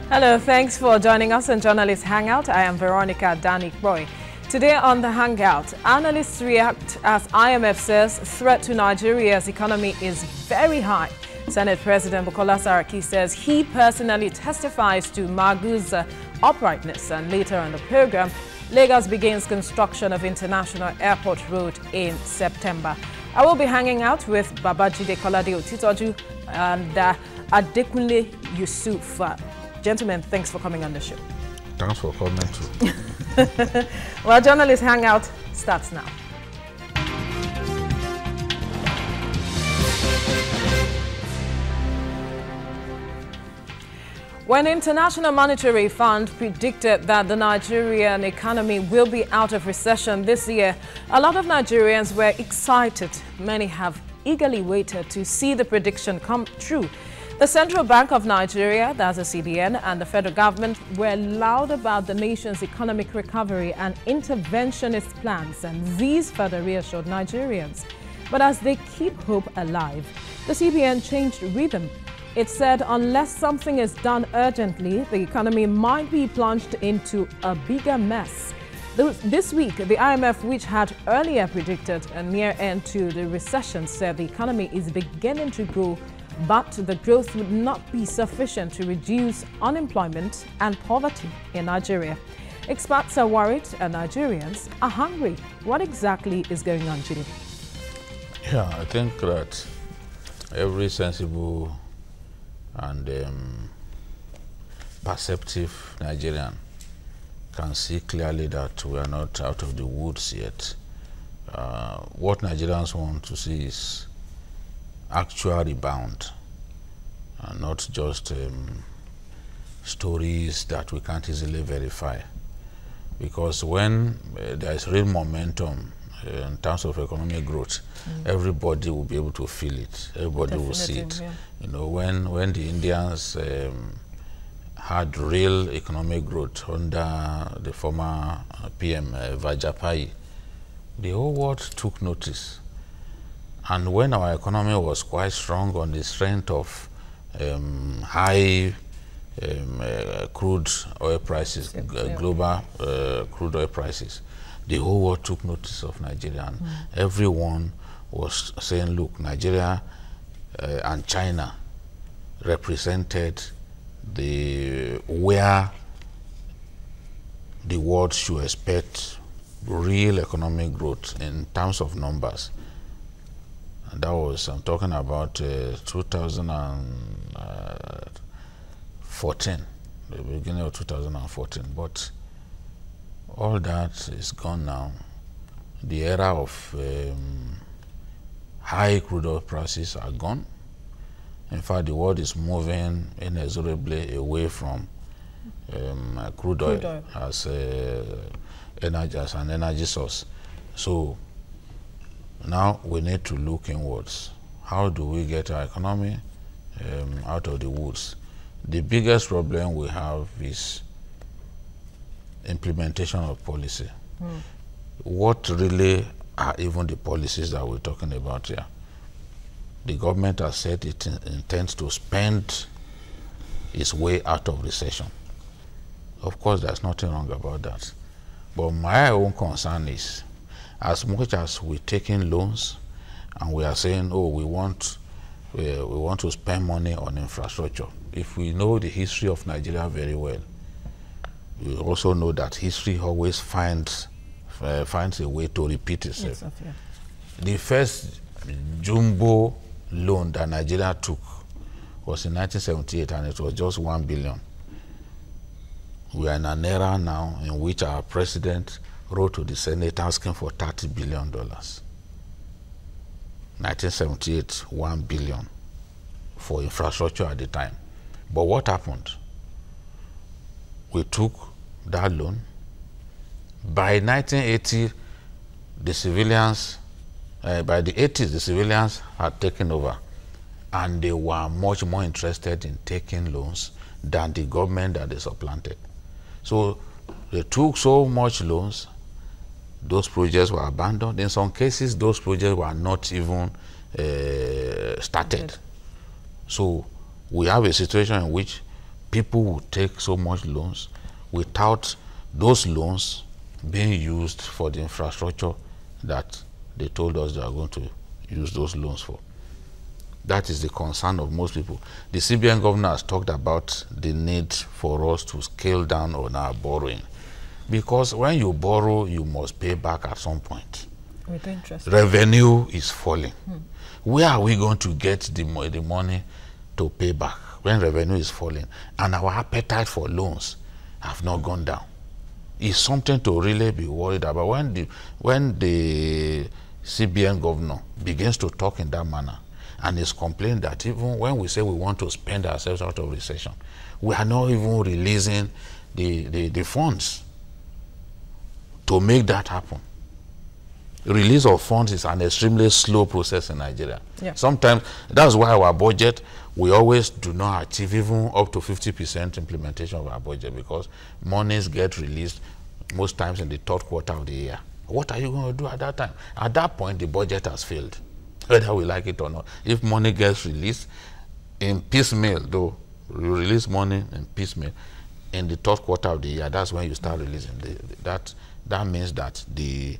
Hello, thanks for joining us on Journalist Hangout. I am Veronica Danik-Roy. Today on the Hangout, analysts react as IMF says threat to Nigeria's economy is very high. Senate President Bukola Saraki says he personally testifies to Magu's uprightness. And later on the program, Lagos begins construction of International Airport Road in September. I will be hanging out with Babajide Kolade Otitoju and Adekunle Yusuf. Gentlemen, thanks for coming on the show. Thanks for coming too. Well, Journalist Hangout starts now. When International Monetary Fund predicted that the Nigerian economy will be out of recession this year, a lot of Nigerians were excited. Many have eagerly waited to see the prediction come true. The Central Bank of Nigeria, that's the CBN, and the federal government were loud about the nation's economic recovery and interventionist plans, and these further reassured Nigerians. But as they keep hope alive, the CBN changed rhythm. It said unless something is done urgently, the economy might be plunged into a bigger mess. This week, the IMF, which had earlier predicted a near end to the recession, said the economy is beginning to grow, but the growth would not be sufficient to reduce unemployment and poverty in Nigeria. Experts are worried and Nigerians are hungry. What exactly is going on, Chidi? Yeah, I think that every sensible and perceptive Nigerian can see clearly that we are not out of the woods yet. What Nigerians want to see is actual rebound and not just stories that we can't easily verify. Because when there is real momentum in terms of economic growth, everybody will be able to feel it. Everybody will see it. Yeah. You know, when the Indians had real economic growth under the former PM Vajpayee, the whole world took notice. And when our economy was quite strong on the strength of high crude oil prices, global crude oil prices, the whole world took notice of Nigeria. And everyone was saying, look, Nigeria and China represented where the world should expect real economic growth in terms of numbers. And that was, I'm talking about 2014, the beginning of 2014. But all that is gone now. The era of high crude oil prices are gone. In fact, the world is moving inexorably away from crude oil as an energy source. So now we need to look inwards. How do we get our economy out of the woods? The biggest problem we have is implementation of policy. What really are even the policies that we're talking about here? The government has said it intends to spend its way out of recession. Of course, there's nothing wrong about that. But my own concern is, as much as we're taking loans and we are saying, oh, we want to spend money on infrastructure. If we know the history of Nigeria very well, we also know that history always finds a way to repeat itself. Yes, yeah. The first jumbo loan that Nigeria took was in 1978, and it was just 1 billion. We are in an era now in which our president wrote to the Senate asking for $30 billion. 1978, 1 billion for infrastructure at the time. But what happened? We took that loan. By 1980, the civilians, by the 80s, the civilians had taken over, and they were much more interested in taking loans than the government that they supplanted. So they took so much loans, those projects were abandoned. In some cases, those projects were not even started. So we have a situation in which people would take so much loans without those loans being used for the infrastructure that they told us they are going to use those loans for. That is the concern of most people. The CBN governor has talked about the need for us to scale down on our borrowing, because when you borrow, you must pay back at some point. With interest. Revenue is falling. Where are we going to get the money to pay back when revenue is falling and our appetite for loans have not gone down? It's something to really be worried about. When the CBN governor begins to talk in that manner and is complaining that even when we say we want to spend ourselves out of recession, we are not even releasing the funds to make that happen. Release of funds is an extremely slow process in Nigeria. Yeah. Sometimes, that's why our budget, we always do not achieve even up to 50% implementation of our budget, because monies get released most times in the third quarter of the year. What are you going to do at that time? At that point, the budget has failed, whether we like it or not. If money gets released in piecemeal, though, you release money in piecemeal, in the third quarter of the year, that's when you start releasing. That means that the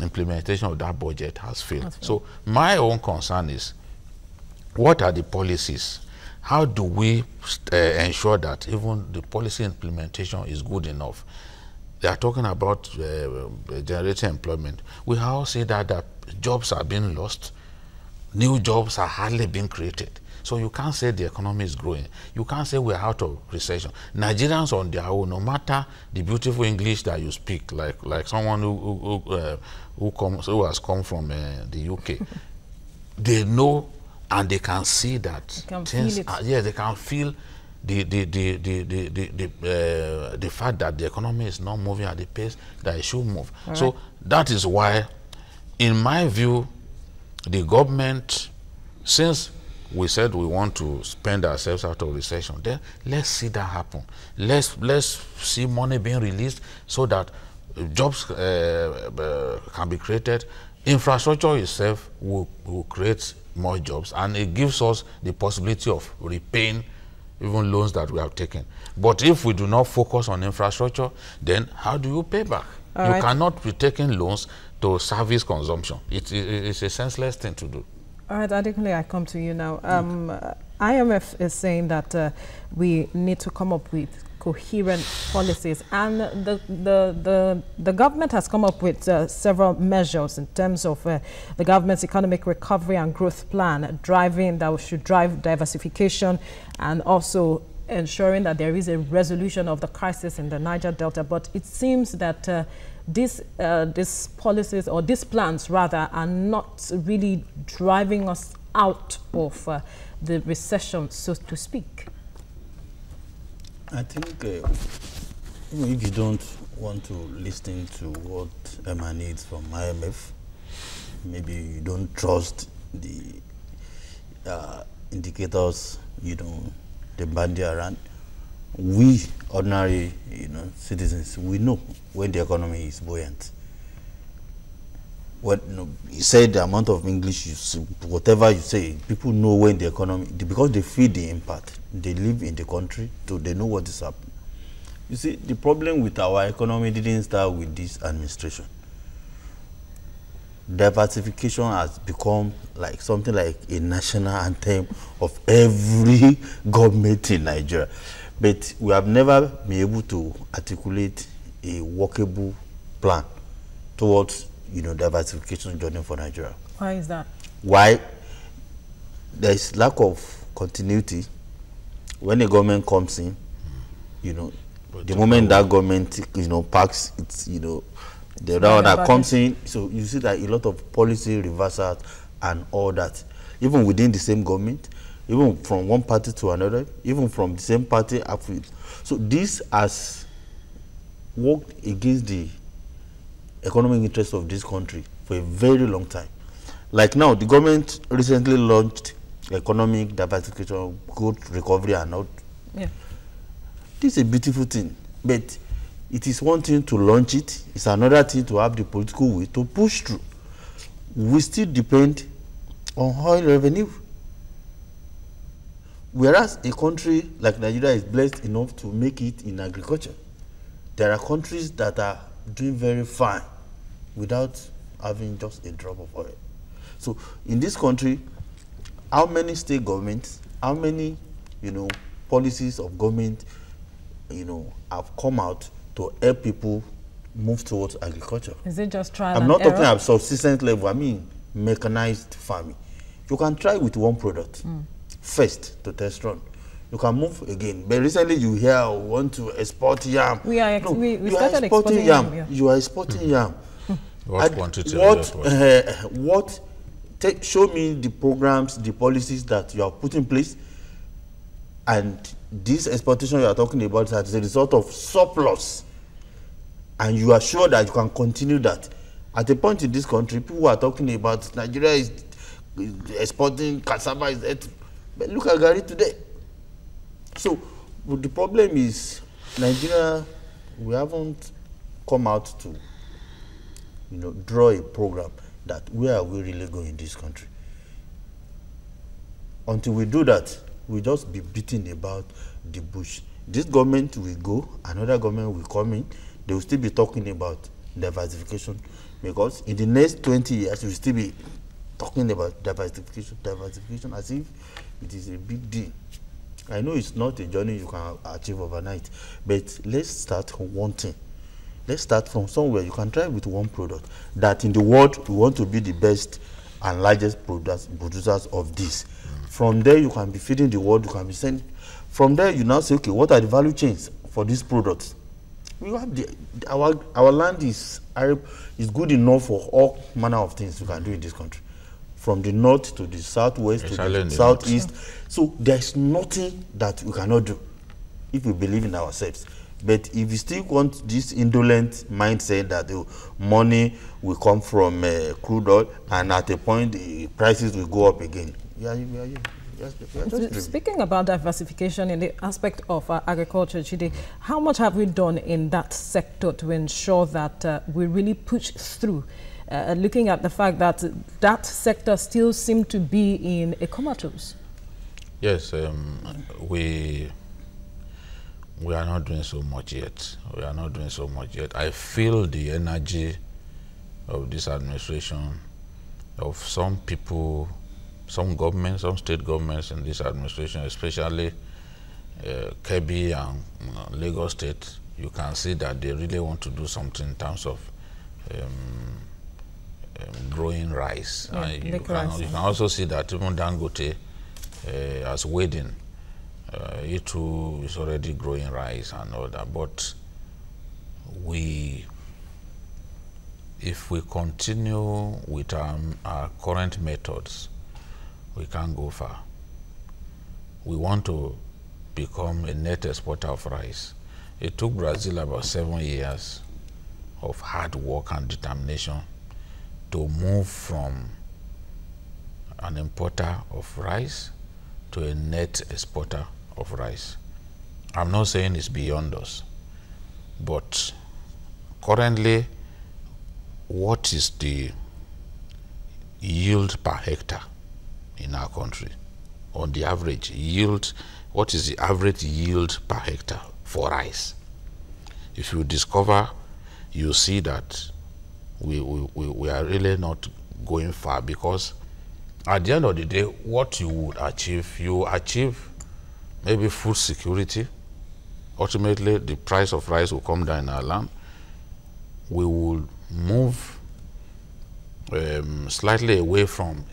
implementation of that budget has failed. So my own concern is, what are the policies? How do we ensure that even the policy implementation is good enough? They are talking about generating employment. We all say that jobs are being lost. New jobs are hardly being created. So you can't say the economy is growing. You can't say we're out of recession. Nigerians on their own, no matter the beautiful English that you speak, like someone who has come from the UK, they know and they can see that things are, yeah, they can feel the fact that the economy is not moving at the pace that it should move. So that is why, in my view, the government, since we said we want to spend ourselves out of recession, then let's see that happen. Let's see money being released so that jobs can be created. Infrastructure itself will create more jobs, and it gives us the possibility of repaying even loans that we have taken. But if we do not focus on infrastructure, then how do you pay back? You cannot be taking loans to service consumption. It's a senseless thing to do. All right, Adekunle, I come to you now. IMF is saying that we need to come up with coherent policies, and the government has come up with several measures in terms of the government's economic recovery and growth plan, that should drive diversification and also ensuring that there is a resolution of the crisis in the Niger Delta. But it seems that these policies, or these plans rather, are not really driving us out of the recession, so to speak. I think even if you don't want to listen to what emanates from IMF, maybe you don't trust the indicators, they bandy around. We ordinary, citizens, we know when the economy is buoyant. What you say, the amount of English you say, whatever you say, people know when the economy, because they feel the impact. They live in the country, so they know what is happening. You see, the problem with our economy didn't start with this administration. Diversification has become like something like a national anthem of every government in Nigeria. But we have never been able to articulate a workable plan towards, diversification journey for Nigeria. Why is that? Why? There is lack of continuity. When a government comes in, the moment that government, packs its, the other one that comes in, so you see that a lot of policy reversals and all that, even within the same government, even from one party to another, even from the same party upwards. So this has worked against the economic interests of this country for a very long time. Like now, the government recently launched economic diversification, growth, recovery, and all. Yeah. This is a beautiful thing, but it is one thing to launch it, it's another thing to have the political will to push through. We still depend on oil revenue. Whereas a country like Nigeria is blessed enough to make it in agriculture. There are countries that are doing very fine without having just a drop of oil. So in this country, how many state governments, how many, policies of government, have come out to help people move towards agriculture? Is it just trial I'm and not error? talking about subsistence level, I mean mechanized farming. You can try with one product first to test run. You can move again. But recently you hear want to export yam. We started exporting yam. Yeah. You are exporting yam. What quantity? Show me the programs, the policies that you have put in place, and this exportation you are talking about as a result of surplus, and you are sure that you can continue that. At a point in this country, people are talking about Nigeria is exporting cassava, but look at Gary today. So the problem is Nigeria, we haven't come out to draw a program that where are we really going in this country. Until we do that, we'll just be beating about the bush. This government will go, another government will come in, they will still be talking about diversification, because in the next 20 years we'll still be talking about diversification as if it is a big deal. I know it's not a journey you can achieve overnight, but let's start from one thing. Let's start from somewhere. You can try with one product that in the world we want to be the best and largest producers of this. From there you can be feeding the world, you can be sending. From there you now say, okay, what are the value chains for these products? We have our land is good enough for all manner of things you can do in this country. From the north to the southwest to the southeast. So there's nothing that we cannot do if we believe in ourselves. But if you still want this indolent mindset that the money will come from crude oil and at a point the prices will go up again. Speaking about diversification in the aspect of agriculture, Chidi, how much have we done in that sector to ensure that we really push through? Looking at the fact that that sector still seems to be in a comatose. Yes, we are not doing so much yet. We are not doing so much yet. I feel the energy of this administration, of some people, some governments, some state governments in this administration, especially Kebbi and Lagos State. You can see that they really want to do something in terms of growing rice. Yeah, you can also see that even Dangote has weighed in. It too is already growing rice and all that. But if we continue with our current methods, we can't go far. We want to become a net exporter of rice. It took Brazil about 7 years of hard work and determination to move from an importer of rice to a net exporter of rice. I'm not saying it's beyond us, but currently, what is the yield per hectare in our country? On the average yield, what is the average yield per hectare for rice? If you discover, you see that we are really not going far, because at the end of the day, what you would achieve, you achieve maybe food security. Ultimately, the price of rice will come down in our land. We will move slightly away from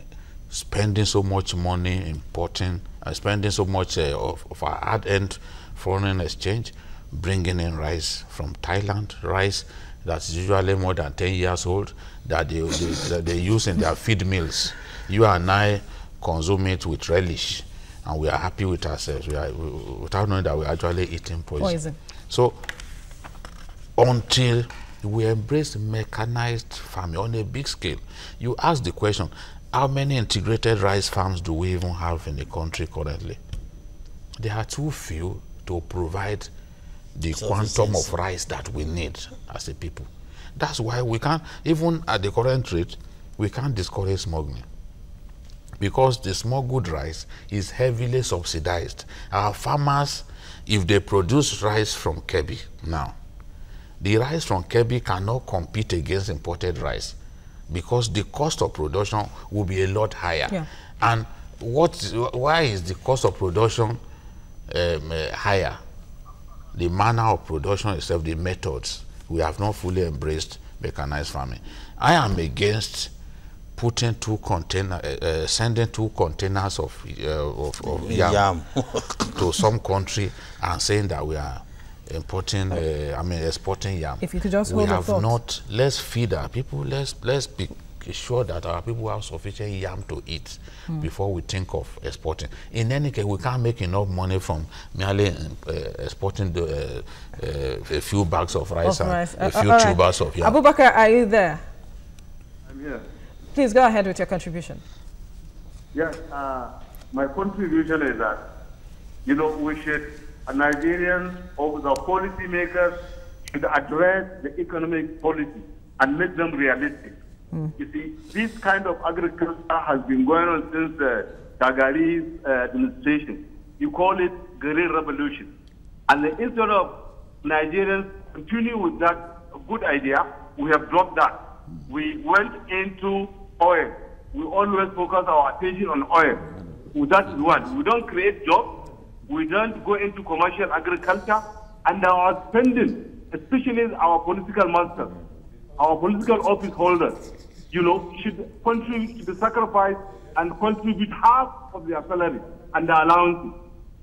spending so much money importing and spending so much of our hard-earned foreign exchange, bringing in rice from Thailand, rice that's usually more than 10 years old, that they use in their feed meals. You and I consume it with relish, and we are happy with ourselves. Without knowing that we're actually eating poison. So until we embrace mechanized farming on a big scale, you ask the question, how many integrated rice farms do we even have in the country currently? There are too few to provide the quantum of rice that we need as a people. That's why we can't, even at the current rate, we can't discourage smuggling. because the smuggled rice is heavily subsidized. Our farmers, if they produce rice from Kebbi now, the rice from Kebbi cannot compete against imported rice because the cost of production will be a lot higher. Yeah. And why is the cost of production higher? The manner of production itself, the methods. We have not fully embraced mechanized farming. I am against putting sending 2 containers of yam to some country and saying that we are importing, exporting yam. If you could just we hold have not. Let's feed our people. Let's be sure that our people have sufficient yam to eat before we think of exporting. In any case, we can't make enough money from merely exporting a few bags of rice and a few tubers of yam. Abubakar, are you there? I'm here. Please go ahead with your contribution. Yes, my contribution is that, we should, Nigerians or the policymakers should address the economic policy and make them realistic. You see, this kind of agriculture has been going on since Tagari's administration. You call it guerrilla revolution. And instead of Nigerians continue with that good idea, we have dropped that. We went into oil. We always focus our attention on oil. That is one. We don't create jobs. We don't go into commercial agriculture. And our spending, especially our political masters, our political office holders, should contribute to the sacrifice and contribute half of their salary and their allowances,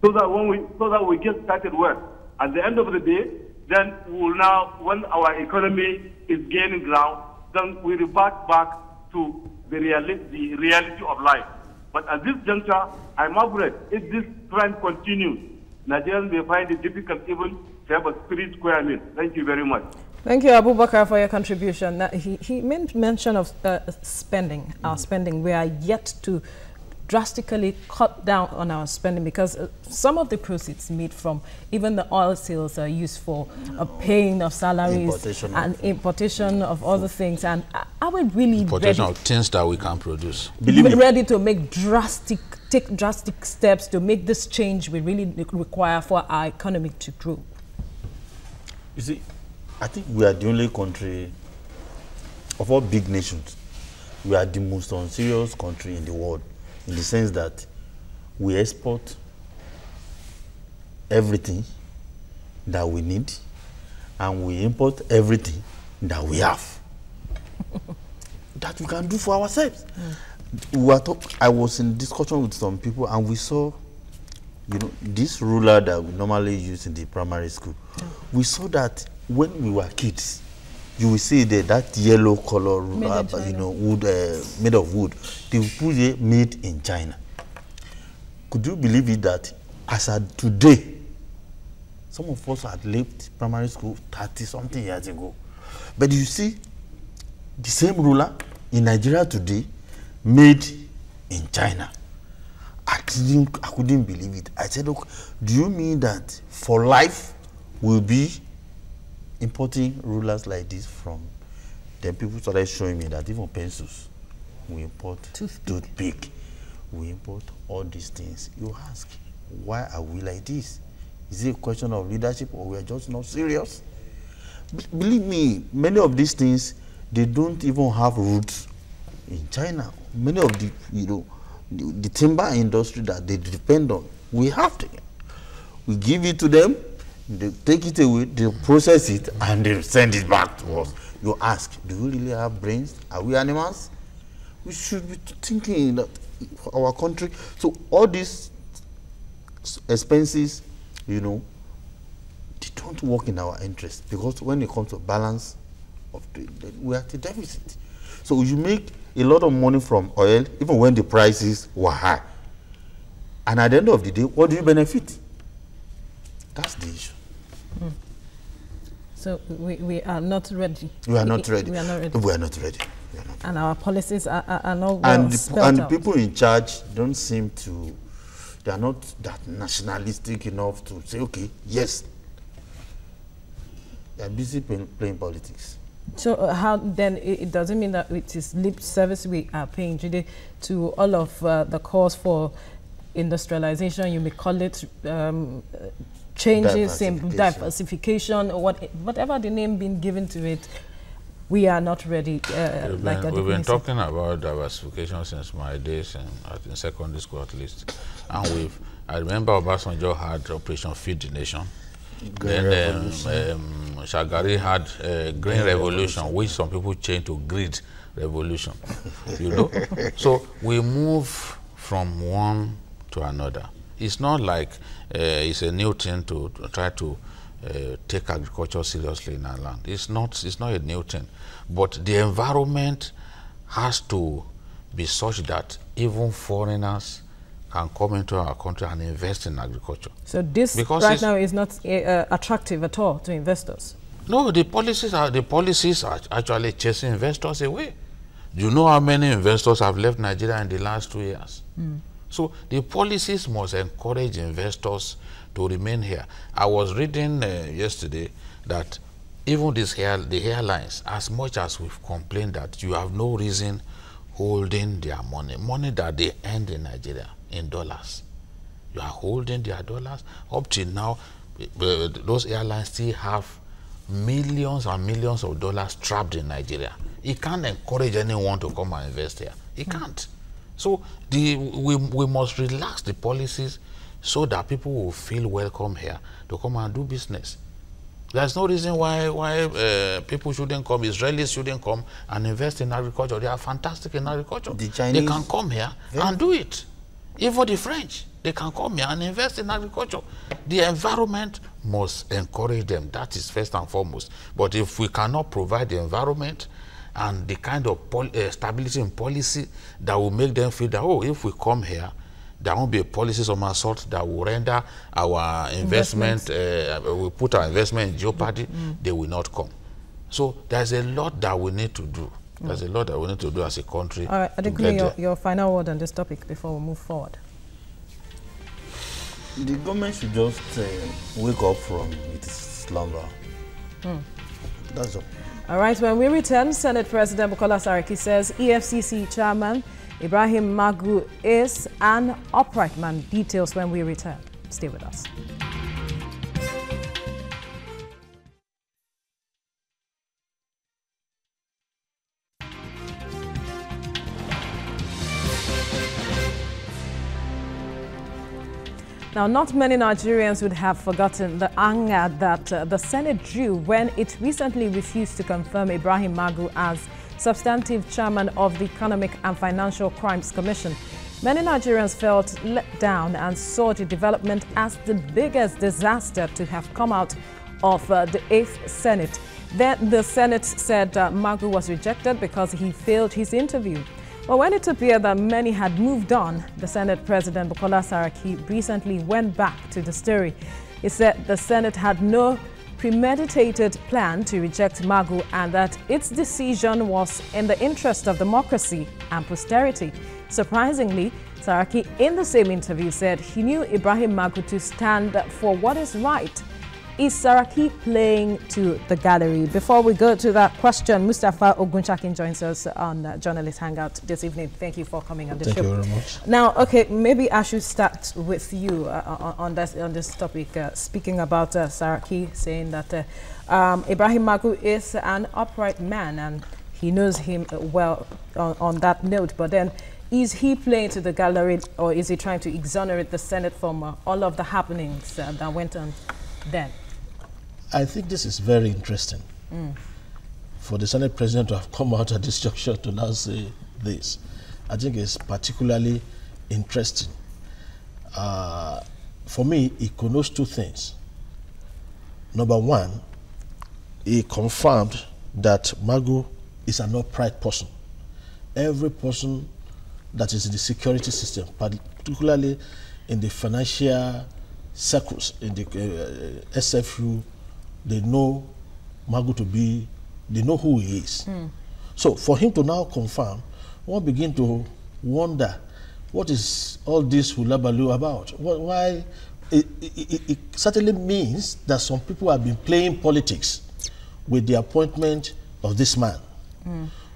so that we get started well. At the end of the day, then we'll now, when our economy is gaining ground, then we revert back to the reality of life. But at this juncture, I'm afraid if this trend continues, Nigerians may find it difficult even to have a 3 square meal. Thank you very much. Thank you, Abubakar, for your contribution. Now, he made mention of spending, our spending. We are yet to drastically cut down on our spending because some of the proceeds made from even the oil sales are used for paying of salaries and importation of other things. And are we really importation of things that we can produce? Ready to make take drastic steps to make this change we really require for our economy to grow? You see, I think we are the only country of all big nations. We are the most unserious country in the world, in the sense that we export everything that we need and we import everything that we have that we can do for ourselves. I was in discussion with some people and we saw, this ruler that we normally use in the primary school. We saw that when we were kids, you will see that yellow color, wood, made of wood. They put it made in China. Could you believe it that as of today, some of us had left primary school 30-something years ago. But you see, the same ruler in Nigeria today, made in China. I couldn't believe it. I said, okay, do you mean that for life we'll be importing rulers like this from? Then people started showing me that even pencils, we import toothpick, we import all these things. You ask, why are we like this? Is it a question of leadership or we are just not serious? Believe me, many of these things, they don't even have roots in China. Many of the, the timber industry that they depend on, we have to. We give it to them, they take it away, they process it, and they send it back to us. You ask, do we really have brains? Are we animals? We should be thinking that our country. So all these expenses, they don't work in our interest, because when it comes to balance of we are at a deficit. So you make a lot of money from oil, even when the prices were high. And at the end of the day, what do you benefit? That's the issue. So we are not ready. We are not ready. We are not ready. We are not ready. We are not ready. And our policies are not well spelled and out. the people in charge don't seem to, they are not that nationalistic enough to say, okay, yes. They are busy playing politics. So how then it doesn't mean that it is lip service we are paying today to all of the calls for industrialization, you may call it changes in diversification or whatever the name been given to it. We are not ready. We've been talking about diversification since my days in secondary school at least. And I remember Obasanjo had Operation Feed the Nation. Then Shagari had Green Revolution, which some people changed to Grid Revolution. You know? So we move from one to another. It's not like it's a new thing to try to take agriculture seriously in our land. It's not a new thing. But the environment has to be such that even foreigners can come into our country and invest in agriculture. So this right now is not attractive at all to investors? No, the policies are actually chasing investors away. Do you know how many investors have left Nigeria in the last 2 years? So the policies must encourage investors to remain here. I was reading yesterday that even the airlines, as much as we've complained that you have no reason holding their money that they earn in Nigeria in dollars. You are holding their dollars. Up till now, those airlines still have millions and millions of dollars trapped in Nigeria. It can't encourage anyone to come and invest here. It can't. So we must relax the policies so that people will feel welcome here to come and do business. There's no reason why people shouldn't come, Israelis shouldn't come and invest in agriculture. They are fantastic in agriculture. The Chinese, they can come here and do it. Even the French, they can come here and invest in agriculture. The environment must encourage them. That is first and foremost. But if we cannot provide the environment and the kind of stability in policy that will make them feel that, oh, if we come here, there won't be a policy of some sort that will render our investment, will put our investment in jeopardy, they will not come. So there's a lot that we need to do. There's a lot that we need to do as a country. All right, Adekunle, your final word on this topic before we move forward. The government should just wake up from its slumber. That's all. All right, when we return, Senate President Bukola Saraki says EFCC Chairman Ibrahim Magu is an upright man. Details when we return. Stay with us. Now, not many Nigerians would have forgotten the anger that the Senate drew when it recently refused to confirm Ibrahim Magu as substantive chairman of the Economic and Financial Crimes Commission. Many Nigerians felt let down and saw the development as the biggest disaster to have come out of the 8th Senate. Then the Senate said Magu was rejected because he failed his interview. But when it appeared that many had moved on, the Senate President Bukola Saraki recently went back to the story. He said the Senate had no premeditated plan to reject Magu and that its decision was in the interest of democracy and posterity. Surprisingly, Saraki in the same interview said he knew Ibrahim Magu to stand for what is right. Is Saraki playing to the gallery? Before we go to that question, Mustafa Ogunchakin joins us on Journalist Hangout this evening. Thank you for coming on the show. Thank you very much. Now, okay, maybe I should start with you on this topic. Speaking about Saraki saying that Ibrahim Magu is an upright man and he knows him well on that note. But then, is he playing to the gallery or is he trying to exonerate the Senate from all of the happenings that went on then? I think this is very interesting for the Senate President to have come out at this juncture to now say this. I think it's particularly interesting. For me, it connotes two things. Number one, he confirmed that Magu is an upright person. Every person that is in the security system, particularly in the financial circles, in the SFU, they know Magu to be, they know who he is. So for him to now confirm, one begin to wonder, what is all this hullabaloo about? Why? It certainly means that some people have been playing politics with the appointment of this man.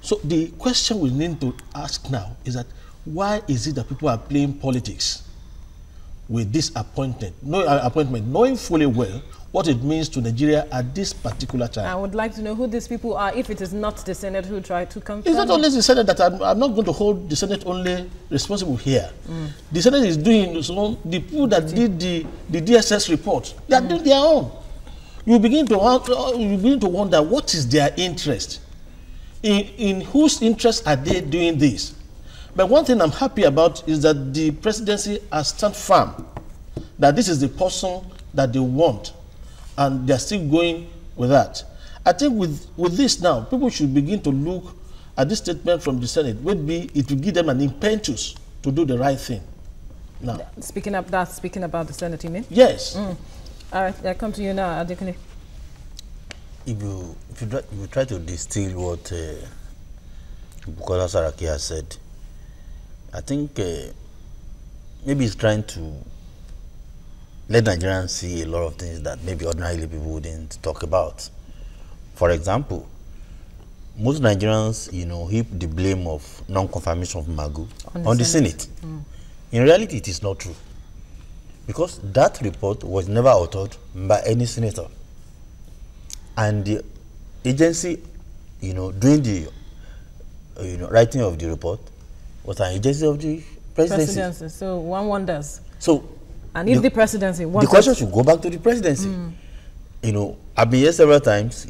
So the question we need to ask now is that why is it that people are playing politics with this appointment, knowing fully well what it means to Nigeria at this particular time? I would like to know who these people are if it is not the Senate who tried to confirm. It's not only the Senate that I'm not going to hold the Senate only responsible here. The Senate is doing so. The people that did the DSS report, they are doing their own. You begin to wonder what is their interest. In whose interest are they doing this? But one thing I'm happy about is that the presidency has stand firm that this is the person that they want, and they're still going with that. I think with this now, people should begin to look at this statement from the Senate. Maybe it will give them an impetus to do the right thing. Now, speaking about the Senate, you mean? Yes. All right, I come to you now, Adekune. If you try to distill what Bukola Saraki has said, I think maybe he's trying to let Nigerians see a lot of things that maybe ordinarily people wouldn't talk about. For example, most Nigerians, heap the blame of non-confirmation of Magu on the Senate. In reality, it is not true, because that report was never authored by any senator, and the agency, doing the writing of the report was an agency of the presidency. So one wonders. So, and if the presidency wants, the question should go back to the presidency. I've been here several times,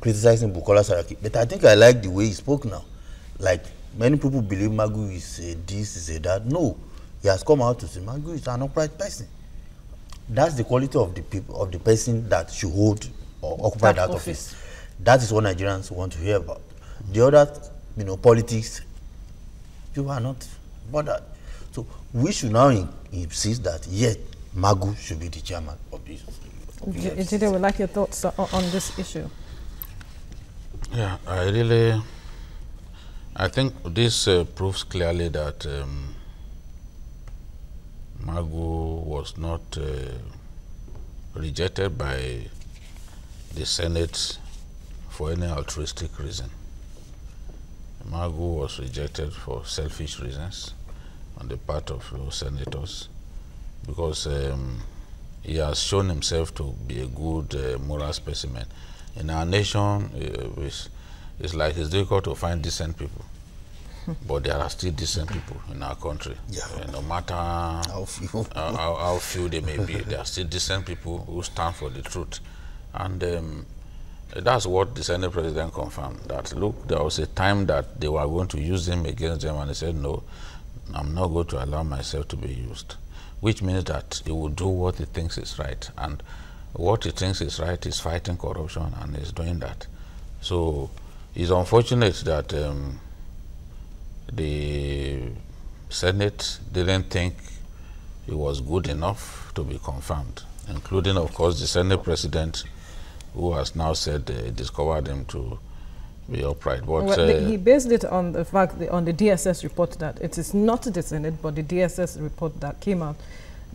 criticizing Bukola Saraki, but I think I like the way he spoke now. Like, many people believe Magu is a this, is a that. No, he has come out to say Magu is an upright person. That's the quality of the people, of the person that should hold or occupy that office. That is what Nigerians want to hear about. The other, politics, people are not bothered. So we should now insist that yes, Magu should be the chairman of this. Jide, would like your thoughts on this issue. Yeah, I think this proves clearly that Magu was not rejected by the Senate for any altruistic reason. Magu was rejected for selfish reasons on the part of those senators, because he has shown himself to be a good moral specimen. In our nation, it's like it's difficult to find decent people, but there are still decent people in our country. Yeah. No matter how few they may be, there are still decent people who stand for the truth. And that's what the Senate president confirmed, that look, there was a time that they were going to use him against them, and he said, no, I'm not going to allow myself to be used. Which means that he will do what he thinks is right, and what he thinks is right is fighting corruption, and he's doing that. So it's unfortunate that the Senate didn't think it was good enough to be confirmed, including, of course, the Senate president, who has now said discovered him to be upright. But well, he based it on the fact on the DSS report that it is not the Senate, but the DSS report that came out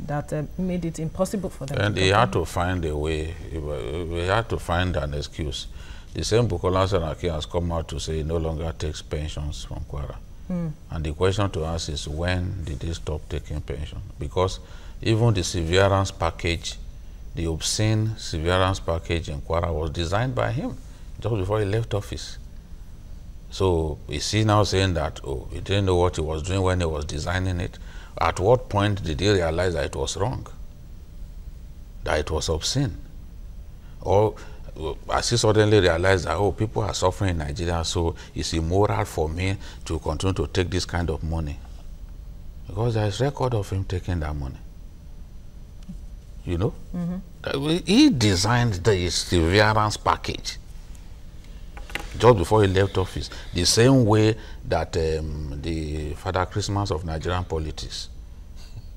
that made it impossible for them. And he had to find a way. He had to find an excuse. The same Bukola Saraki has come out to say he no longer takes pensions from Kwara. And the question to ask is, when did he stop taking pension? Because even the severance package, the obscene severance package in Kwara, was designed by him just before he left office. So is he now saying that, oh, he didn't know what he was doing when he was designing it? At what point did he realize that it was wrong, that it was obscene? Or as he suddenly realized that, oh, people are suffering in Nigeria, so it's immoral for me to continue to take this kind of money? Because there is record of him taking that money. You know? He designed the severance package just before he left office, the same way that the Father Christmas of Nigerian politics,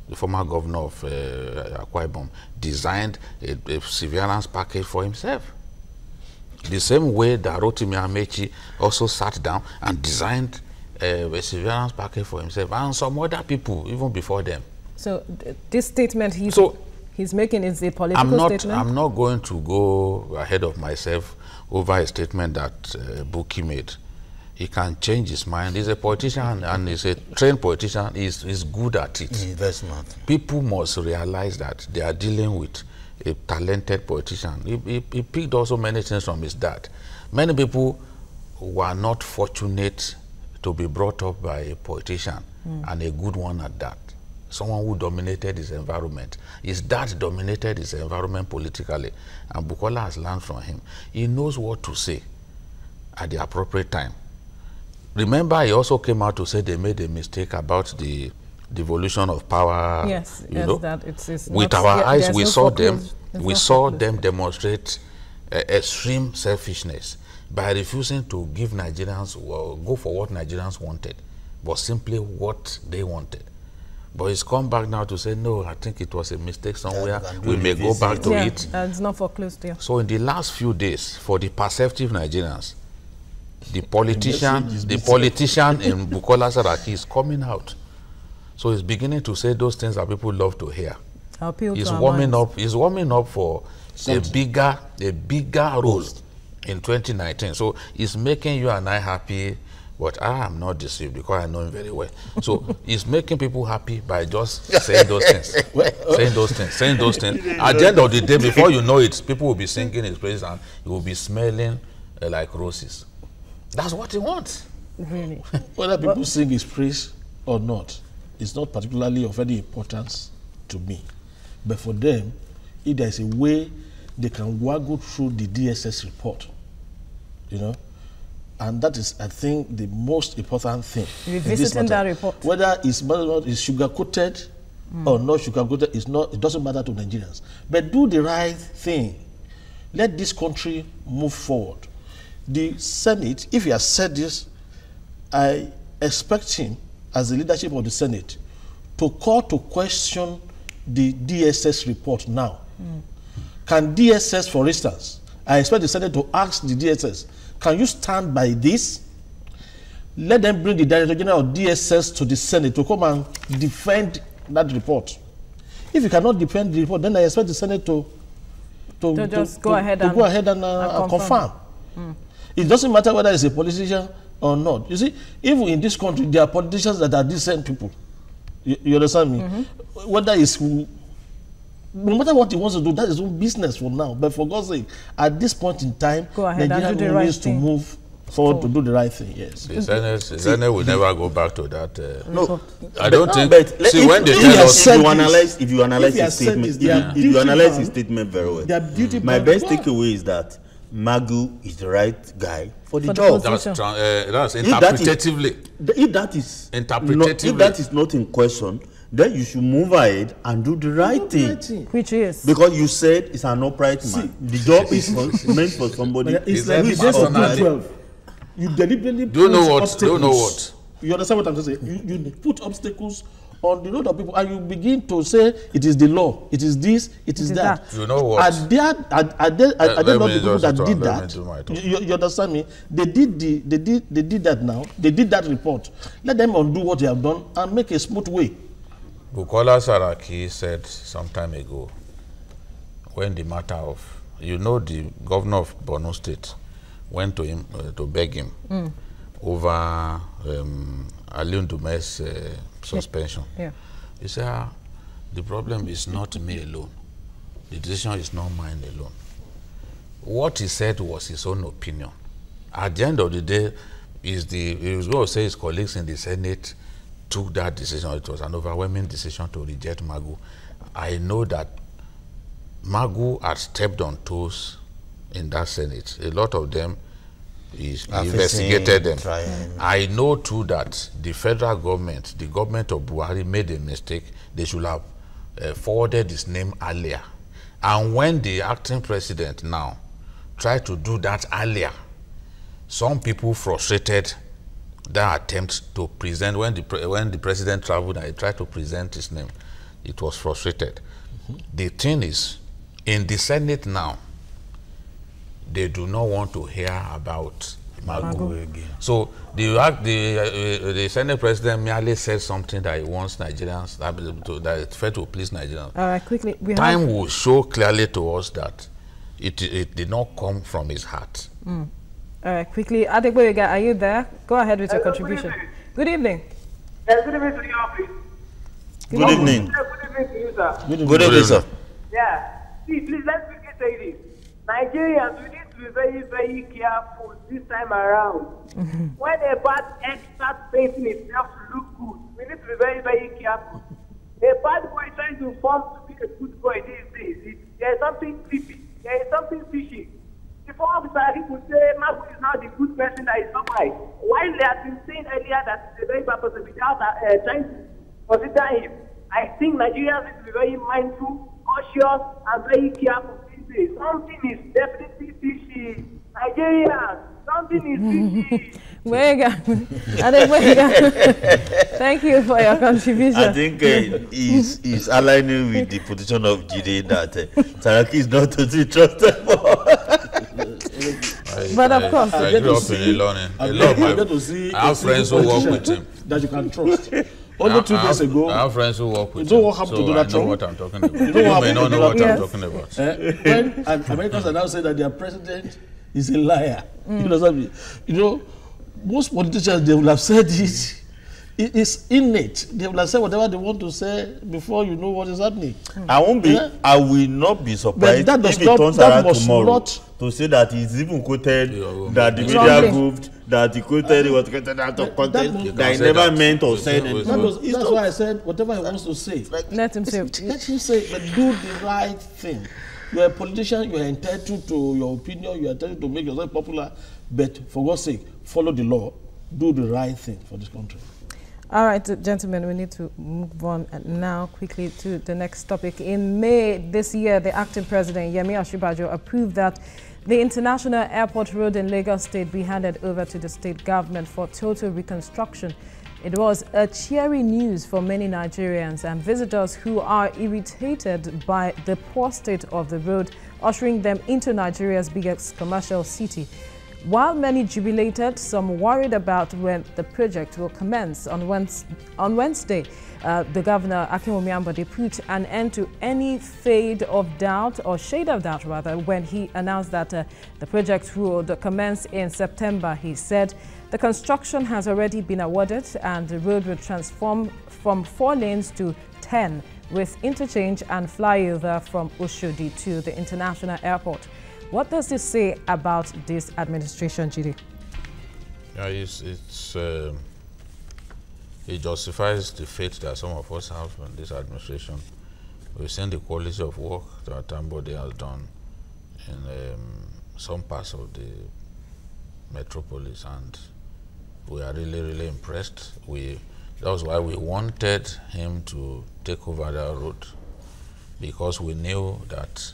the former governor of Akwa Ibom, designed a severance package for himself. The same way that Rotimi Amechi also sat down and designed a severance package for himself, and some other people even before them. So this statement, he's making is a political statement? I'm not going to go ahead of myself over a statement that Buki made. He can change his mind. He's a politician and he's a trained politician. He's good at it. Very smart. People must realize that they are dealing with a talented politician. He picked also many things from his dad. Many people were not fortunate to be brought up by a politician, and a good one at that. Someone who dominated his environment. His dad dominated his environment politically, and Bukola has learned from him. He knows what to say at the appropriate time. Remember, he also came out to say they made a mistake about the devolution of power. Yes, you know? that it's with not, our eyes, we no saw focus. them. We saw them demonstrate extreme selfishness by refusing to give Nigerians, go for what Nigerians wanted, but simply what they wanted. But he's come back now to say, no, I think it was a mistake somewhere. We may go back to it. It's not foreclosed, yeah. So in the last few days, for the perceptive Nigerians, the politician in Bukola Saraki is coming out. So he's beginning to say those things that people love to hear. He's warming up for a bigger role in 2019. So he's making you and I happy, but I am not deceived because I know him very well. So he's making people happy by just saying those things. saying those things. At the end of the day, before you know it, people will be singing his praises and he will be smelling like roses. That's what he wants. Really? Whether people sing his praise or not, it's not particularly of any importance to me. But for them, if there is a way they can waggle through the DSS report, you know, and that is, I think, the most important thing. Revisiting that report. Whether it's sugar-coated or not sugar-coated, it doesn't matter to Nigerians. But do the right thing. Let this country move forward. The Senate, if he has said this, I expect him, as the leadership of the Senate, to call to question the DSS report now. Can DSS, for instance, I expect the Senate to ask the DSS, can you stand by this? Let them bring the Director General of DSS to the Senate to come and defend that report. If you cannot defend the report, then I expect the Senate to go ahead and confirm. It doesn't matter whether it's a politician or not. You see, even in this country, there are politicians that are decent people. You understand me? Whether it's, no matter what he wants to do, that is his own business for now. But for God's sake, at this point in time, Nigeria needs to move forward to do the right thing. Yes. The Senate will never go back to that. No, I don't think. But See, when they tell us, if you analyze his statement very well, my best takeaway is that Magu is the right guy for the job. That's interpretatively. If that is not in question, then you should move ahead and do the right thing. Which is? Because you said it's an upright man. The job is meant for somebody. It's like you just 12. You deliberately put obstacles. You understand what I'm saying? You put obstacles on the road of people, and you begin to say it is the law, it is this, it is that. You know what? Are there not people that did that? You understand me? They did that now. They did that report. Let them undo what they have done and make a smooth way. Bukola Saraki said some time ago, when the matter of, the governor of Borno State went to him to beg him over Aliun Dume's suspension. Yeah. He said, the problem is not me alone. The decision is not mine alone. What he said was his own opinion. At the end of the day, he was going to say his colleagues in the Senate took that decision. It was an overwhelming decision to reject Magu. I know that Magu had stepped on toes in that Senate. A lot of them, he investigated them. I know too that the federal government, the government of Buhari, made a mistake. They should have forwarded his name earlier. And when the acting president now tried to do that earlier, some people frustrated that attempt to present, when the president traveled and he tried to present his name, it was frustrated. The thing is, in the Senate now, they do not want to hear about Magu. So the Senate president merely said something that he wants Nigerians, that it's fair to please Nigerians. All right, quickly. Time will show clearly to us that it did not come from his heart. All right, quickly. Adegboyega, are you there? Go ahead with your contribution. Good evening. Yes, good evening to you, please. Good evening. Good evening to you, sir. Good evening, sir. Yeah. See, please, let's quickly say this. Nigerians, we need to be very, very careful this time around. When a bad egg starts painting itself to look good, we need to be very, very careful. A bad boy trying to form to be a good boy these days, there is something creepy. There is something fishy. Before Saraki would say Magu is not the good person that is not right, while they have been saying earlier that he's a very bad person without trying to consider him, I think Nigerians need to be very mindful, cautious, and very careful these days. Something is definitely fishy. Nigerians, something is fishy. Thank you for your contribution. I think he's aligning with the position of GD that Saraki is not to be trusted for. But of course, I grew up in Ilorin. I have friends who work with him that you can trust. Only 2 days ago, I have friends who work with you know him, what happened so to Donald I know Trump? what I'm talking about. You know You what may not know what Yes. I'm talking about. when Americans are now saying that their president is a liar, you know what I mean? You know, most politicians, they will have said it. It is innate. They will have said whatever they want to say before you know what is happening. I will not be surprised But that does if it not- turns that around must tomorrow not- to say that he's even quoted that the Wrongly. media moved, that he quoted, he was quoted out of context, that- that he say never that. meant or You said say- anything. That's why I said whatever he wants to say. let him say. Let him say, but do the right thing. You're a politician, you're entitled to your opinion, you're entitled to make yourself popular, but for God's sake, follow the law, do the right thing for this country. All right, gentlemen, we need to move on now quickly to the next topic. In May this year, the acting president, Yemi Osinbajo, approved that the International Airport Road in Lagos State be handed over to the state government for total reconstruction. It was a cheery news for many Nigerians and visitors who are irritated by the poor state of the road, ushering them into Nigeria's biggest commercial city. While many jubilated, some worried about when the project will commence. On Wednesday, the governor, Akinwumi Ambode, put an end to any shade of doubt, rather, when he announced that the project would commence in September. He said the construction has already been awarded and the road will transform from 4 lanes to 10, with interchange and flyover from Oshodi to the international airport. What does this say about this administration, Jide? Yeah, it justifies the faith that some of us have in this administration. We've seen the quality of work that Ambode has done in some parts of the metropolis, and we are really, really impressed. That was why we wanted him to take over that road, because we knew that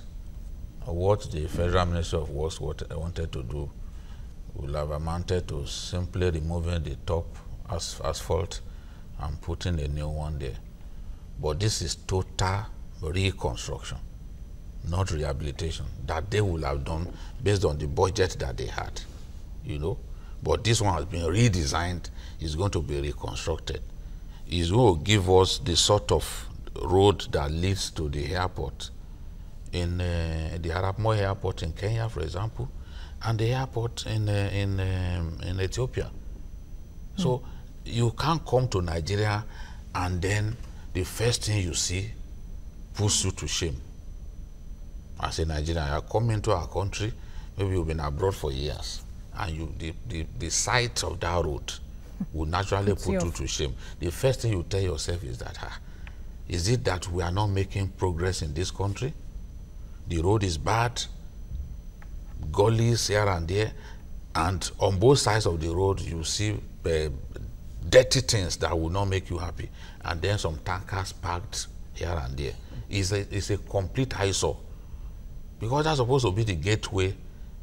what the Federal Ministry of Works wanted to do will have amounted to simply removing the top asphalt and putting a new one there. But this is total reconstruction, not rehabilitation, that they will have done based on the budget that they had, you know. But this one has been redesigned, it's going to be reconstructed. It's going to give us the sort of road that leads to the airport, in the Arab Moi airport in Kenya, for example, and the airport in Ethiopia. So you can't come to Nigeria and then the first thing you see puts you to shame. As a Nigerian, you are coming to our country, maybe you've been abroad for years, and the sight of that road will naturally put you to shame. The first thing you tell yourself is that, is it that we are not making progress in this country? The road is bad, gullies here and there, and on both sides of the road you see dirty things that will not make you happy, and then some tankers parked here and there. It's a complete eyesore, because that's supposed to be the gateway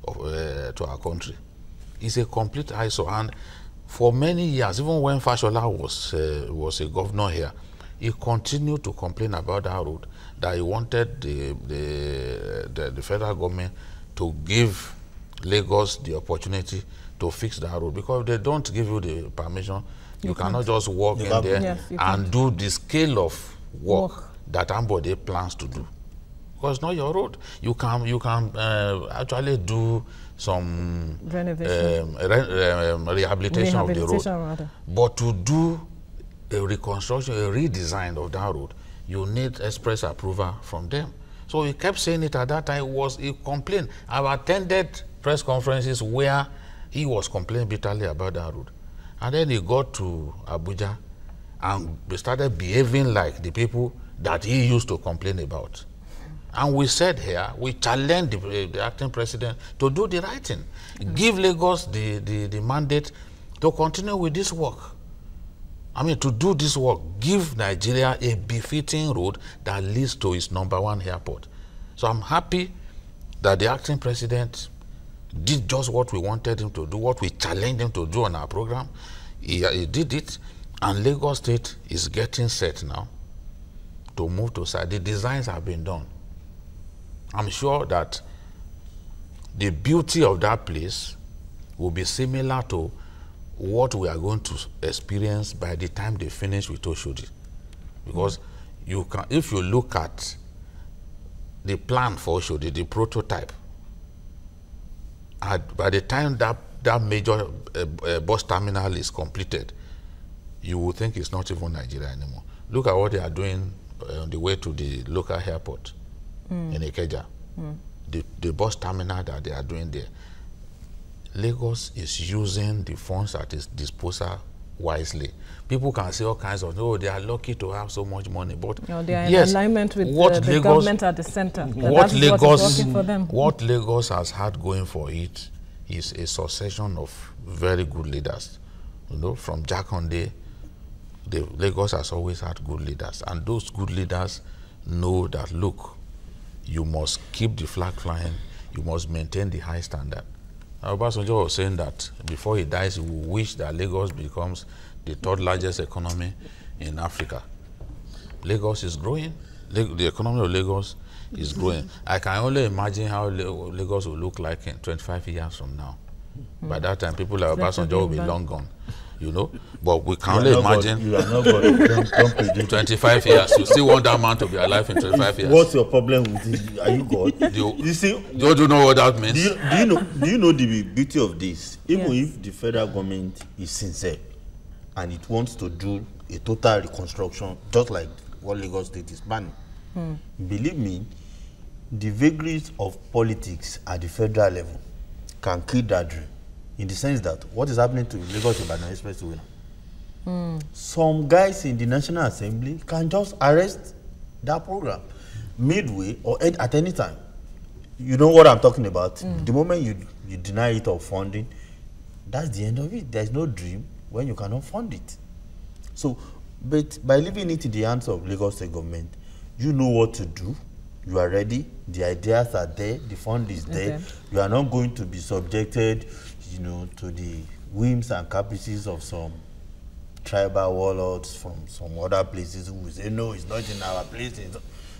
of, to our country. It's a complete eyesore, and for many years, even when Fashola was a governor here, he continued to complain about that road, that he wanted the federal government to give Lagos the opportunity to fix that road, because if they don't give you the permission, you cannot just walk in there and do the scale of work that somebody plans to do. Because it's not your road. You can actually do some rehabilitation of the road. Rather. But to do a reconstruction, a redesign of that road, you need express approval from them. So he kept saying it at that time. He complained. I've attended press conferences where he was complaining bitterly about that road. And then he got to Abuja and started behaving like the people that he used to complain about. And we said here, we challenged the acting president to do the right thing. Give Lagos the mandate to continue with this work. I mean, to do this work, give Nigeria a befitting road that leads to its #1 airport. So I'm happy that the acting president did just what we wanted him to do, what we challenged him to do on our program. He did it, and Lagos State is getting set now to move to side. The designs have been done. I'm sure that the beauty of that place will be similar to what we are going to experience by the time they finish with Oshodi. Because if you look at the plan for Oshodi, the prototype, by the time that major bus terminal is completed, you will think it's not even Nigeria anymore. Look at what they are doing on the way to the local airport in Ikeja. The bus terminal that they are doing there. Lagos is using the funds at its disposal wisely. People can say all kinds of, oh, they are lucky to have so much money, but they are in alignment with the government at the center. What Lagos has had going for it is a succession of very good leaders. You know, from Jakande, Lagos has always had good leaders, and those good leaders know that, look, you must keep the flag flying, you must maintain the high standard. Obasanjo was saying that before he dies, he will wish that Lagos becomes the 3rd largest economy in Africa. Lagos is growing. The economy of Lagos is growing. I can only imagine how Lagos will look like in 25 years from now. By that time, people like Obasanjo will be long gone, you know. But we can only imagine. You are not going to 25 years. You still want that man to be alive in 25 years. What's your problem with it? Are you God? You see, don't you know what that means? Do you know the beauty of this? Even if the federal government is sincere and it wants to do a total reconstruction, just like what Lagos State is planning, believe me, the vagaries of politics at the federal level can kill that dream, in the sense that what is happening to Lagos Ibadan Expressway now, some guys in the National Assembly can just arrest that program midway or at any time. You know what I'm talking about. The moment you deny it of funding, that's the end of it. There's no dream when you cannot fund it. So, but by leaving it in the hands of Lagos State government, you know what to do. You are ready. The ideas are there. The fund is there. You are not going to be subjected, you know, to the whims and caprices of some tribal warlords from some other places who will say, no, it's not in our place.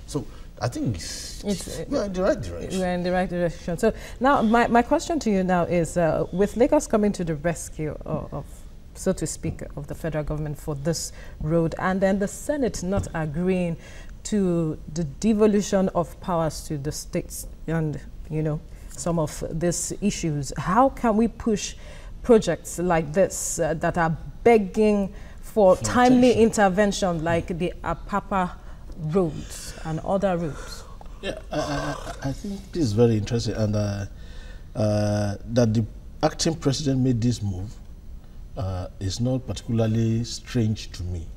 So I think we are in the right direction. We are in the right direction. So now my question to you now is, with Lagos coming to the rescue of, so to speak, of the federal government for this road, and then the Senate not agreeing to the devolution of powers to the states and, you know, some of these issues, how can we push projects like this that are begging for timely intervention, like the Apapa roads and other roads? Yeah, I think this is very interesting, and that the acting president made this move is not particularly strange to me.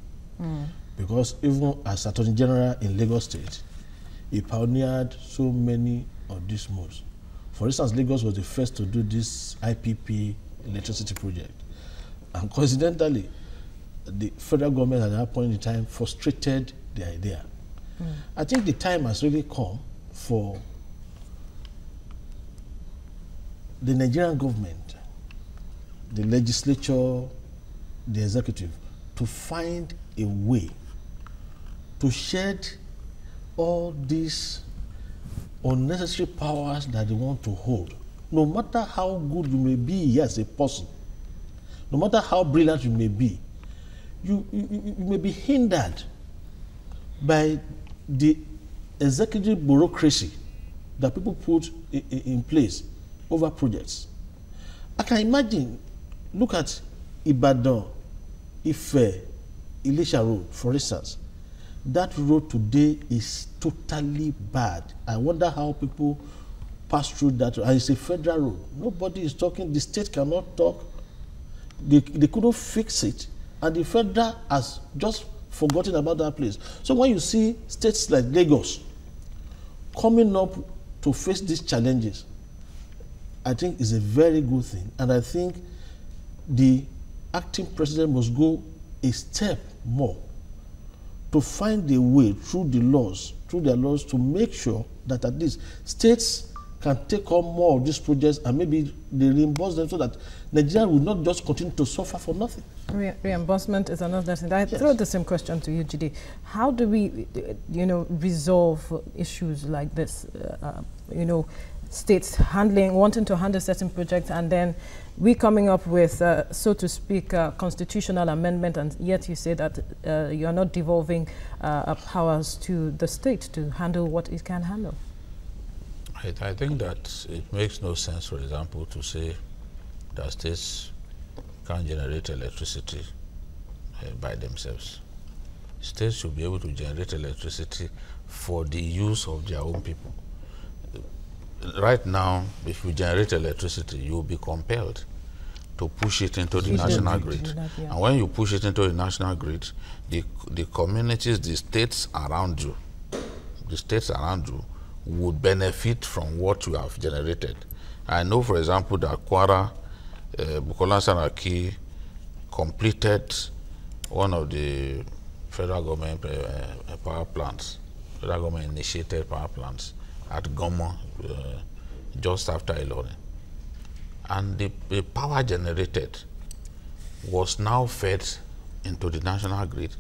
Because even as Attorney General in Lagos State, he pioneered so many of these moves. For instance, Lagos was the first to do this IPP electricity project. And coincidentally, the federal government at that point in time frustrated the idea. I think the time has really come for the Nigerian government, the legislature, the executive, to find a way to shed all these unnecessary powers that they want to hold no matter how good you may be as a person, no matter how brilliant you may be, you may be hindered by the executive bureaucracy that people put in place over projects. I can imagine, look at Ibadan, Ife, Ilesha Road, for instance. That road today is totally bad. I wonder how people pass through that road. And it's a federal road. Nobody is talking. The state cannot talk. They couldn't fix it. And the federal has just forgotten about that place. So when you see states like Lagos coming up to face these challenges, I think is a very good thing. And I think the acting president must go a step more to find a way through their laws to make sure that at least states can take on more of these projects and maybe they reimburse them so that Nigeria will not just continue to suffer for nothing. Reimbursement is another thing. I throw the same question to you, Jide. How do we, resolve issues like this? States wanting to handle certain projects, and then we coming up with, so to speak, constitutional amendment, and yet you say that you are not devolving powers to the state to handle what it can handle. I think that it makes no sense, for example, to say that states can't generate electricity by themselves. States should be able to generate electricity for the use of their own people. Right now, if you generate electricity, you will be compelled to push it into the national grid. And when you push it into the national grid, the communities, the states around you would benefit from what you have generated. I know, for example, that Kwara, Bukola Saraki completed one of the federal government power plants, federal government initiated power plants at Gomo, just after Ilorin. And the power generated was now fed into the national grid.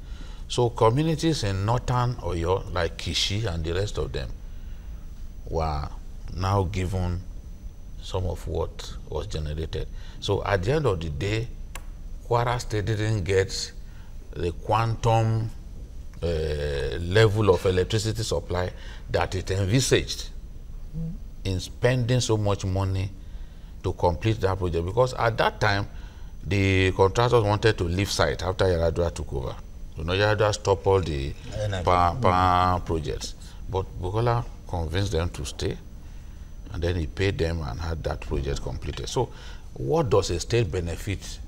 So communities in northern Oyo, like Kishi and the rest of them, were now given some of what was generated. So at the end of the day, Kwara State didn't get the quantum level of electricity supply that it envisaged in spending so much money to complete that project, because at that time the contractors wanted to leave site after Yaradua took over. Yaradua stopped all the power projects, but Bukola convinced them to stay, and then he paid them and had that project completed. So what does a state benefit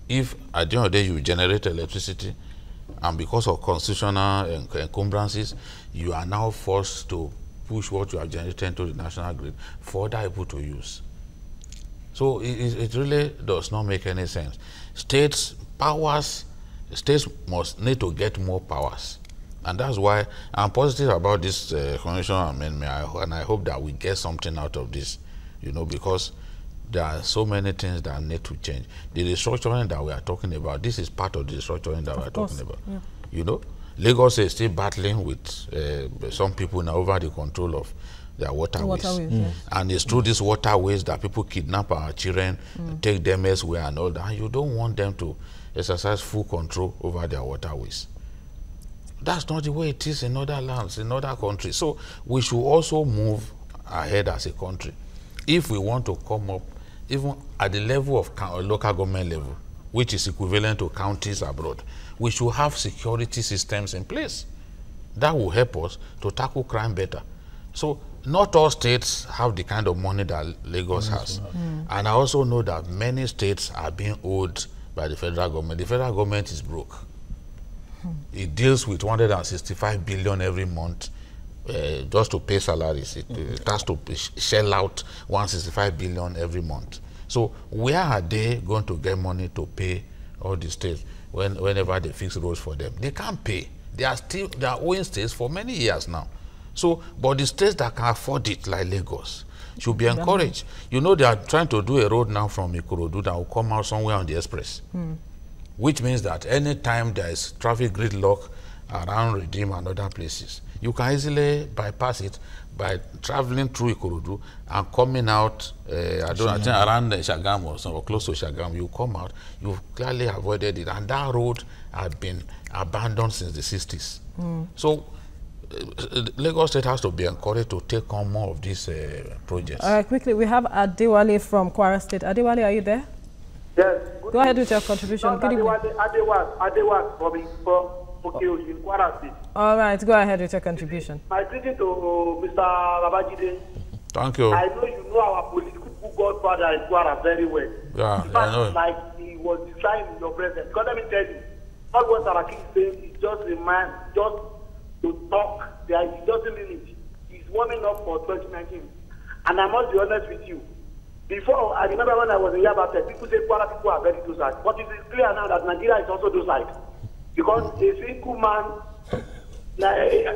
if at the end of the day you generate electricity and because of constitutional encumbrances you are now forced to push what you have generated into the national grid for other people to use? So it really does not make any sense. States must need to get more powers. And that's why I'm positive about this constitutional amendment, and I hope that we get something out of this, because there are so many things that need to change. The restructuring that we are talking about, this is part of the restructuring that we are talking about. Yeah. Lagos is still battling with some people now over the control of their waterways. Yes. And it's through these waterways that people kidnap our children, take them elsewhere and all that. And you don't want them to exercise full control over their waterways. That's not the way it is in other lands, in other countries. So we should also move ahead as a country. If we want to come up, even at the level of local government level, which is equivalent to counties abroad, we should have security systems in place. That will help us to tackle crime better. So not all states have the kind of money that Lagos has. And I also know that many states are being owed by the federal government. The federal government is broke. It deals with 165 billion every month just to pay salaries. It has to shell out 165 billion every month. So where are they going to get money to pay all the states whenever they fix roads for them? They can't pay. They are owing states for many years now. So, but the states that can afford it, like Lagos, should be encouraged. They are trying to do a road now from Ikorodu that will come out somewhere on the express. Which means that any time there is traffic gridlock around Redeem and other places, You can easily bypass it by traveling through Ikorodu and coming out, I think around Shagamu or somewhere close to Shagamu. You come out, you've clearly avoided it. And that road had been abandoned since the 60s. So Lagos State has to be encouraged to take on more of these projects. All right, quickly, we have Adewale from Kwara State. Adewale, are you there? Yes. Go ahead with your contribution. Good evening. Adewale from Okeo in Kwara State. All right, go ahead with your contribution. My greeting to Mr. Babajide. Thank you. I know you know our political godfather in Kwara very well. Yeah, in fact, I know. Like he was designed in your presence. Because let me tell you, all what Saraki is saying is just to talk. He doesn't mean it. He's warming up for 2019. And I must be honest with you. Before, I remember when I was in Yabate, people say Kwara people are very docile. But it is clear now that Nigeria is also docile. Because a single man,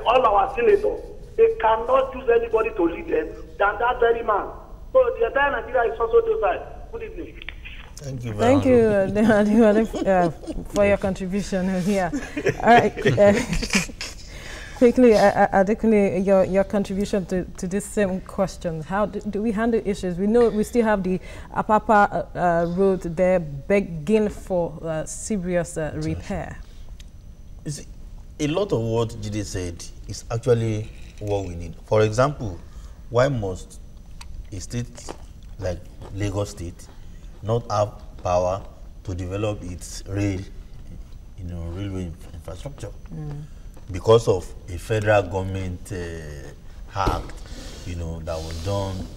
all our senators, they cannot choose anybody to lead them than that very man. So the entire Nigeria is also docile. Good evening. Thank you very much. For your contribution here. All right. Quickly, Adekunle, your contribution to this same question. How do we handle issues? We know we still have the Apapa road there begging for serious repair. You see, a lot of what Jide said is actually what we need. For example, why must a state like Lagos State not have power to develop its railway infrastructure? Because of a federal government act, that was done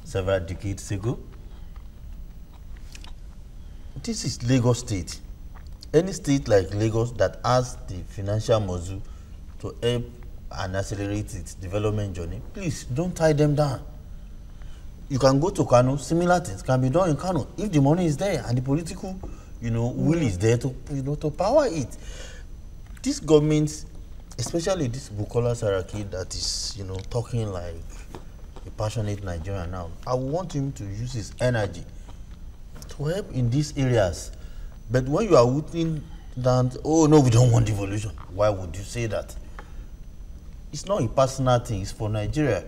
several decades ago. This is Lagos State. Any state like Lagos that has the financial muscle to help and accelerate its development journey, please don't tie them down. You can go to Kano, similar things can be done in Kano if the money is there and the political, will is there to, to power it. This government, especially this Bukola Saraki that is, talking like a passionate Nigerian now, I want him to use his energy to help in these areas. But when you are waiting down, oh no, we don't want devolution. Why would you say that? It's not a personal thing, it's for Nigeria.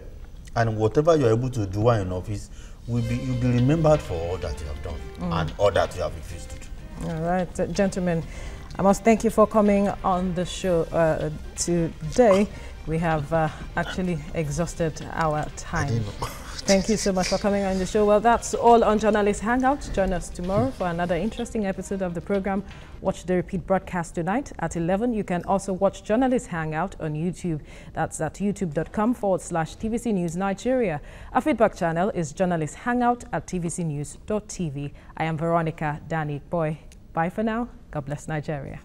And whatever you're able to do while in office, you'll be remembered for all that you have done and all that you have refused to do. All right, gentlemen, I must thank you for coming on the show today. We have actually exhausted our time. Thank you so much for coming on the show. Well, that's all on Journalist Hangout. Join us tomorrow for another interesting episode of the program. Watch the repeat broadcast tonight at 11. You can also watch Journalist Hangout on YouTube. That's at youtube.com/TVC News Nigeria. Our feedback channel is Journalist Hangout at tvcnews.tv. I am Veronica Danny Boy. Bye for now. God bless Nigeria.